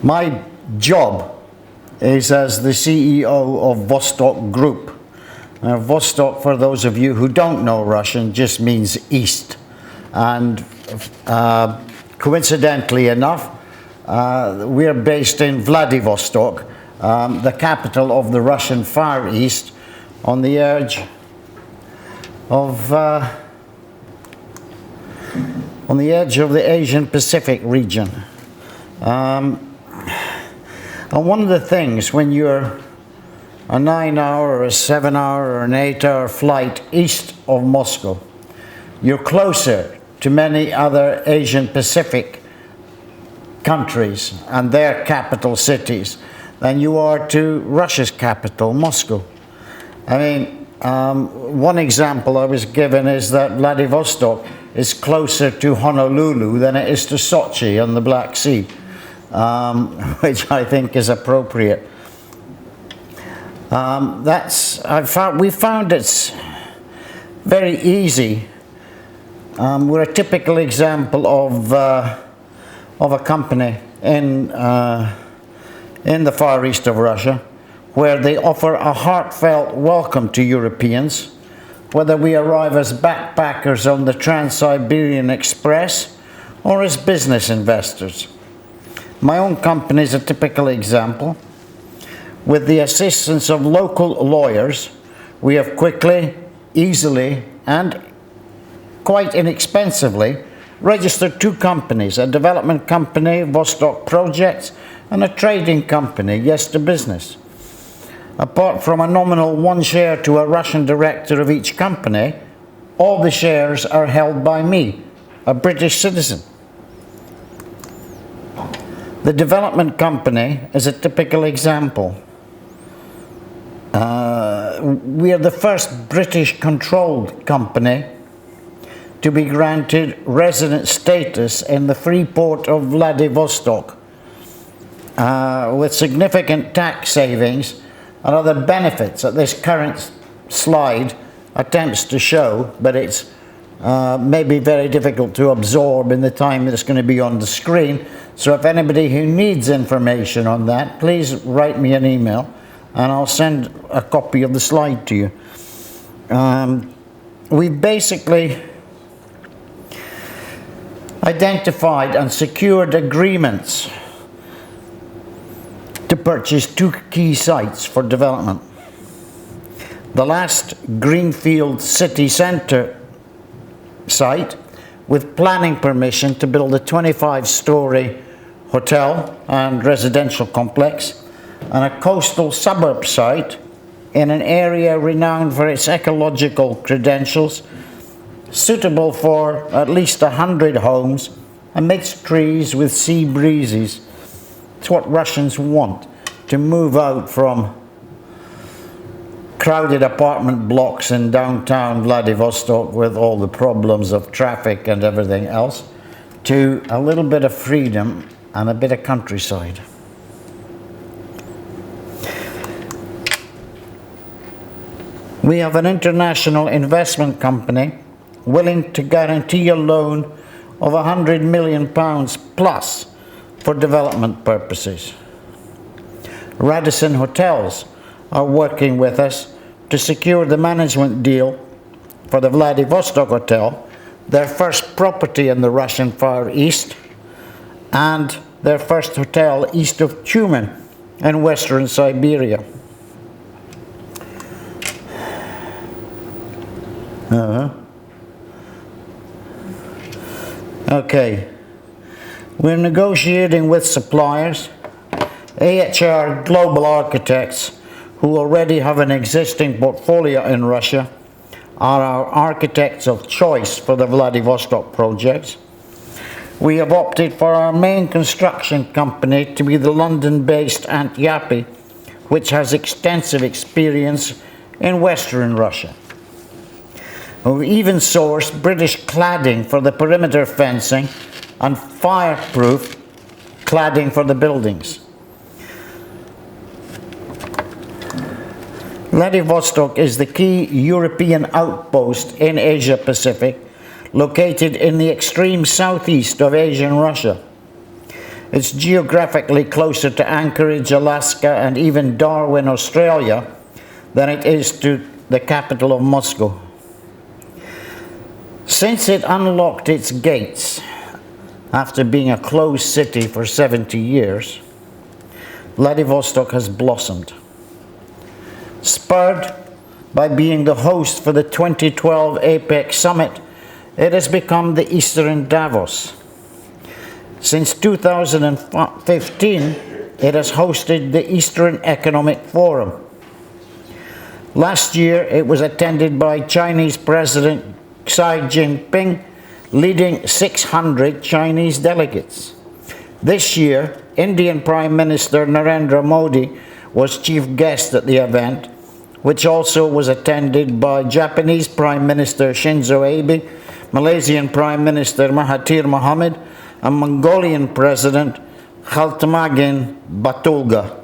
My job is as the CEO of Vostok Group. Vostok, for those of you who don't know Russian, just means east. And coincidentally enough, we're based in Vladivostok, the capital of the Russian Far East, on the edge of the Asian Pacific region. And one of the things when you're a 9-hour or a 7-hour or an 8-hour flight east of Moscow, you're closer to many other Asian Pacific countries and their capital cities than you are to Russia's capital, Moscow. I mean, one example I was given is that Vladivostok is closer to Honolulu than it is to Sochi on the Black Sea, which I think is appropriate. We found it's very easy. We're a typical example of a company in the Far East of Russia, where they offer a heartfelt welcome to Europeans, whether we arrive as backpackers on the Trans-Siberian Express or as business investors. My own company is a typical example. With the assistance of local lawyers, we have quickly, easily, and quite inexpensively registered 2 companies, a development company, Vostok Projects, and a trading company, Yes to Business. Apart from a nominal 1 share to a Russian director of each company, all the shares are held by me, a British citizen. The development company is a typical example. We are the first British-controlled company to be granted resident status in the free port of Vladivostok, with significant tax savings and other benefits that this current slide attempts to show, but it's maybe very difficult to absorb in the time that's going to be on the screen. So if anybody who needs information on that, please write me an email and I'll send a copy of the slide to you. We've basically identified and secured agreements to purchase 2 key sites for development. The last greenfield city centre site with planning permission to build a 25-storey hotel and residential complex, and a coastal suburb site in an area renowned for its ecological credentials, suitable for at least 100 homes amidst trees with sea breezes. It's what Russians want, to move out from crowded apartment blocks in downtown Vladivostok with all the problems of traffic and everything else, to a little bit of freedom and a bit of countryside. We have an international investment company willing to guarantee a loan of £100 million plus for development purposes. Radisson Hotels are working with us to secure the management deal for the Vladivostok Hotel, their first property in the Russian Far East, and their first hotel east of Tyumen in Western Siberia. Okay, we're negotiating with suppliers. AHR Global Architects, who already have an existing portfolio in Russia, are our architects of choice for the Vladivostok projects. We have opted for our main construction company to be the London-based Antyapi, which has extensive experience in Western Russia. We've even sourced British cladding for the perimeter fencing and fireproof cladding for the buildings. Vladivostok is the key European outpost in Asia Pacific, located in the extreme southeast of Asian Russia. It's geographically closer to Anchorage, Alaska, and even Darwin, Australia, than it is to the capital of Moscow. Since it unlocked its gates after being a closed city for 70 years, Vladivostok has blossomed. Spurred by being the host for the 2012 APEC summit, it has become the Eastern Davos. Since 2015, it has hosted the Eastern Economic Forum. Last year, it was attended by Chinese President Xi Jinping, leading 600 Chinese delegates. This year, Indian Prime Minister Narendra Modi was chief guest at the event, which also was attended by Japanese Prime Minister Shinzo Abe, Malaysian Prime Minister Mahathir Mohamad, and Mongolian President Khaltmagen Batulga.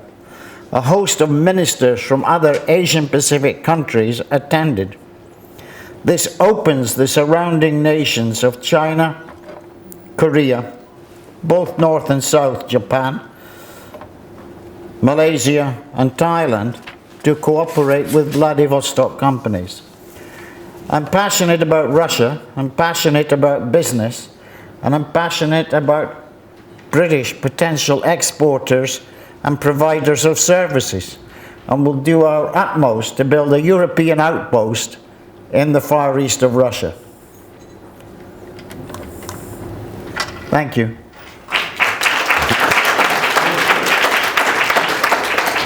A host of ministers from other Asian Pacific countries attended. This opens the surrounding nations of China, Korea, both North and South Japan, Malaysia, and Thailand to cooperate with Vladivostok companies. I'm passionate about Russia, I'm passionate about business, and I'm passionate about British potential exporters and providers of services, and we'll do our utmost to build a European outpost in the far east of Russia. Thank you.